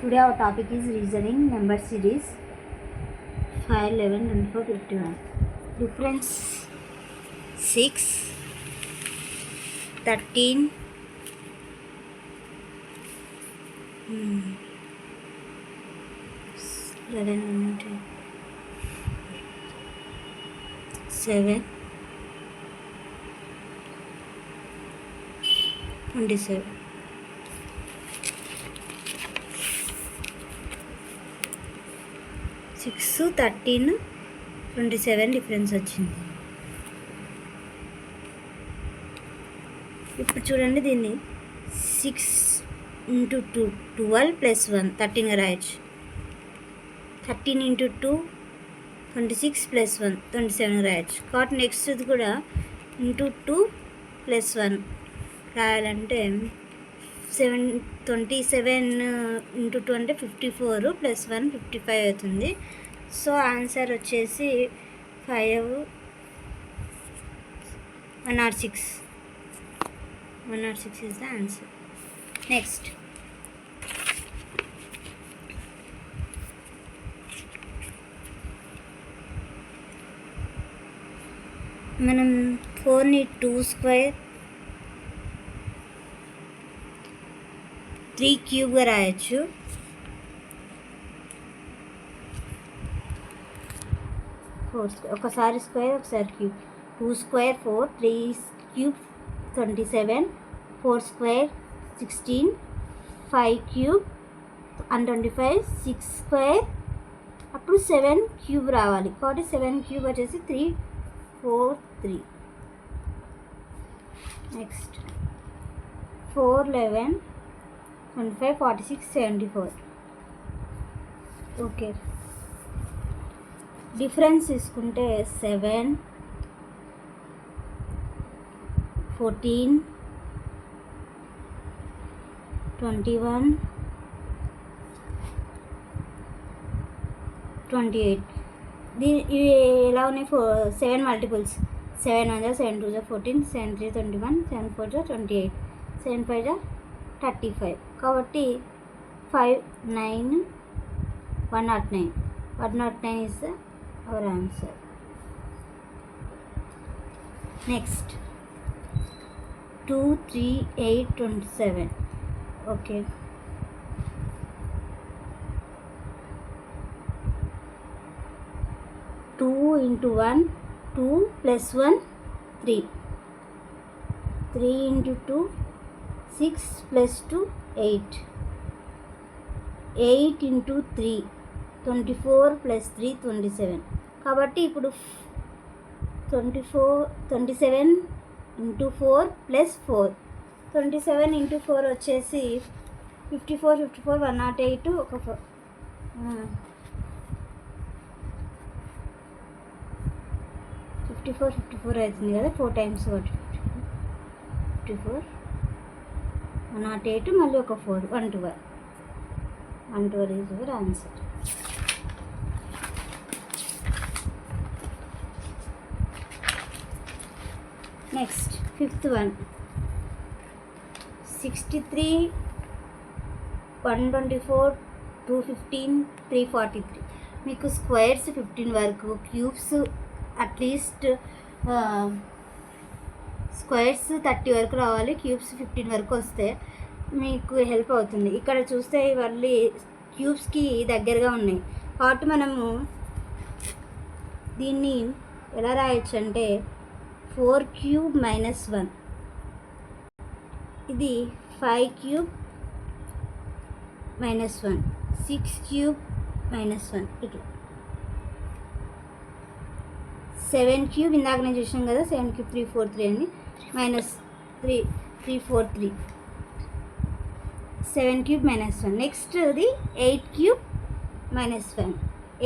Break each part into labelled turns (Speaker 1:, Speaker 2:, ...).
Speaker 1: Today our topic is reasoning number series 5, 11, 24, 51. Difference 6, 13, 11, 7, 27. 6, 13, 27 difference వచ్చింది. ఇప్పుడు చూడండి, దీన్ని 6 into 2 12 plus 1 13గా రాయొచ్చు. 13 into 2 26 plus 1 27గా రాయొచ్చు. కాబట్టి నెక్స్ట్ ఇది కూడా into 2 plus 1 రాయాలంటే 27 into 2 అంటే 54 plus 1 55 అవుతుంది. సో ఆన్సర్ వచ్చేసి 106 is the answer. Next, మనం 4ని 2 square 3 క్యూబ్గా రాయొచ్చు. ఒకసారి స్క్వేర్ ఒకసారి cube. 2 square 4, 3 cube 27, 4 square 16, 5 cube 125, 6 square అప్పుడు 7 క్యూబ్ రావాలి. కాబట్టి 7 క్యూబ్ వచ్చేసి 343. నెక్స్ట్ 4, 11, 25, 46, 74. ఓకే, డిఫరెన్స్ తీసుకుంటే 7, 14, 21, 28. ఇవి ఎలా ఉన్నాయి? 7 మల్టిపుల్స్. 7 1 7 2 14, 7 3 21, 7 4 28, 7 5 35. కాబట్టి 5 9 109. 109 is our answer. Next, 2 3 8 27. Okay, 2 into 1 2 plus 1 3. 3 into 2 6 plus 2 8. 8 into 3 24 plus 3 27. కాబట్టి ఇప్పుడు 27 into 4 plus 4. 27 into 4 వచ్చేసి 54 108 ఒక 4. 54 అవుతుంది కదా, 4 times 54 108 మళ్ళీ ఒక 4 112. 112 is your answer. Next 5th one, 63 124 215 343. మీకు స్క్వేర్స్ 15 వరకు, క్యూబ్స్ అట్లీస్ట్ స్క్వేర్స్ 30 వరకు రావాలి, క్యూబ్స్ 15 వరకు వస్తే మీకు హెల్ప్ అవుతుంది. ఇక్కడ చూస్తే మళ్ళీ క్యూబ్స్కి దగ్గరగా ఉన్నాయి కాబట్టి మనము దీన్ని ఎలా రాయొచ్చు అంటే 4 cube minus 1. ఇది 5 cube minus 1, 6 cube minus 1. ఇట్లా 7 cube ఇందాక నేను చూసాం కదా, 7 cube 343 అని, మైనస్ 343. 7 cube minus 1. నెక్స్ట్ అది 8 cube minus 1.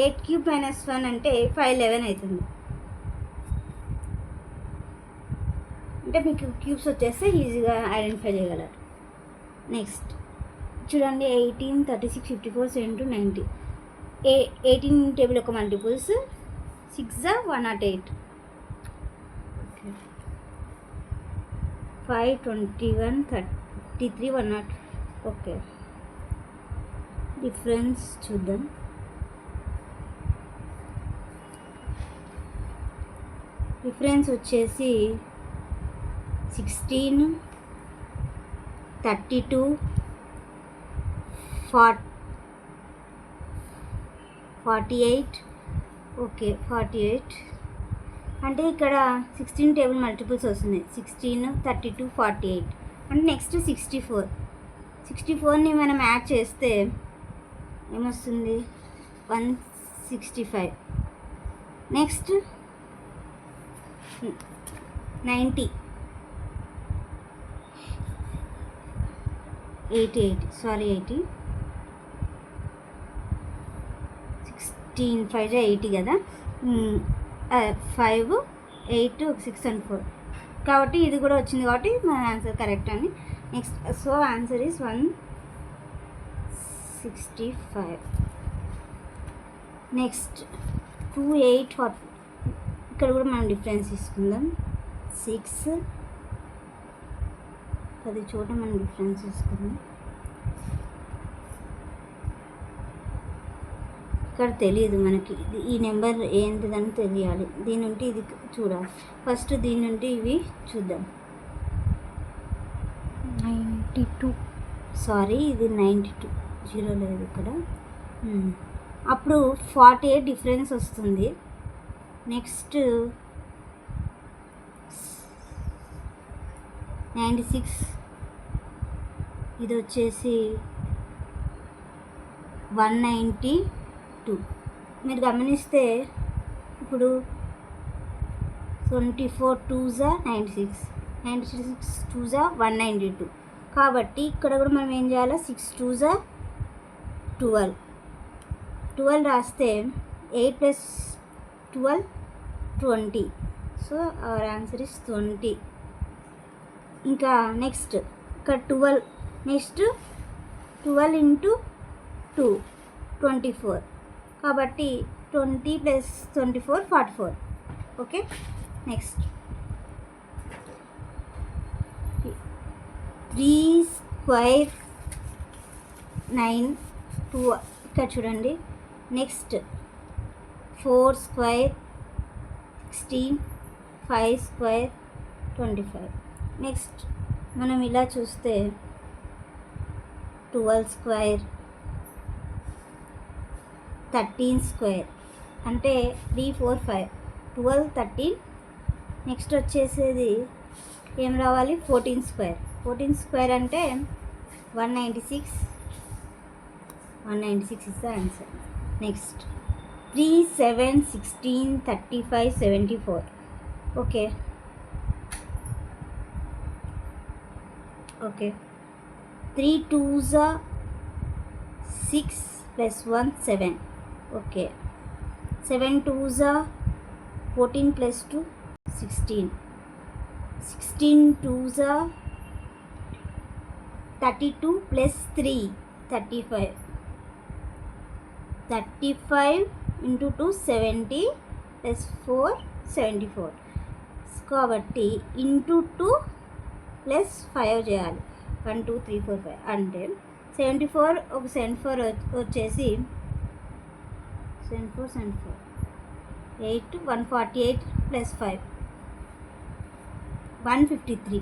Speaker 1: 8 cube minus 1 అంటే 511 అవుతుంది. అంటే మీకు క్యూబ్స్ వచ్చేస్తే ఈజీగా ఐడెంటిఫై చేయగలరు. నెక్స్ట్ చూడండి, 18 36 54 72 90. 18 టేబుల్ యొక్క మల్టిపుల్స్ 6 108. 5 21 33 100. ఓకే, డిఫరెన్స్ చూద్దాం. డిఫరెన్స్ వచ్చేసి 16, 32, 48. ఓకే 48 అంటే ఇక్కడ 16 టేబుల్ మల్టిపుల్స్ వస్తున్నాయి. 16, 32, 48 అంటే నెక్స్ట్ 64ని మనం యాడ్ చేస్తే ఏమొస్తుంది 165. నెక్స్ట్ 90, 80 16 5 80 కదా. 5, 8, 6 and 4 కాబట్టి ఇది కూడా వచ్చింది కాబట్టి మన ఆన్సర్ కరెక్ట్ అని. Next so answer is 165. Next 2, 8, 40 ఇక్కడ కూడా మనం డిఫరెన్స్ తీసుకుందాం. 6 10 చోట మనం డిఫరెన్స్ తీసుకుందాం. ఇక్కడ తెలియదు మనకి ఈ నెంబర్ ఏంటిదని తెలియాలి. దీని నుండి ఇది చూడాలి. ఫస్ట్ దీని నుండి ఇవి చూద్దాం. 92 సారీ ఇది 92 జీరో లేదు ఇక్కడ. అప్పుడు 48 డిఫరెన్స్ వస్తుంది. నెక్స్ట్ 96 ఇది వచ్చేసి 192. మీరు గమనిస్తే ఇప్పుడు 24 2s 96, 96 2s 192 కాబట్టి ఇక్కడ కూడా మనం ఏం చేయాలి 6 2s 12 రాస్తే 8 + 12 20. So our answer is 20. ఇంకా నెక్స్ట్ ఇక్కడ 12 నెక్స్ట్ 12 × 2 24 కాబట్టి 20 + 24 44. ఓకే నెక్స్ట్ 3 స్క్వేర్ 9 2 ఇక్కడ చూడండి. Next 4 square 16, 5 square 25. నెక్స్ట్ మనం ఇలా చూస్తే 12 స్క్వేర్ 13 స్క్వేర్ అంటే 3 4 5 12 13. నెక్స్ట్ వచ్చేసేది ఏం రావాలి 14 స్క్వేర్. 14 స్క్వేర్ అంటే 196 is the answer. Next 3 7 16 35 74. Okay 3 2s 6 + 1 7. Okay 7 2s 14 + 2 16. 16 2s 32 + 3 35. 35 × 2 70 + 4 74. కాబట్టి ఇంటూ 2 + 5 చేయాలి. 1 2 3 4 5 అంటే 74 ఒక 74 వచ్చేసి 74 8 148 + 5 153.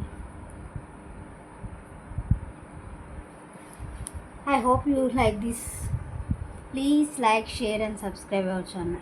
Speaker 1: I hope you like this. Please like, share and subscribe our channel.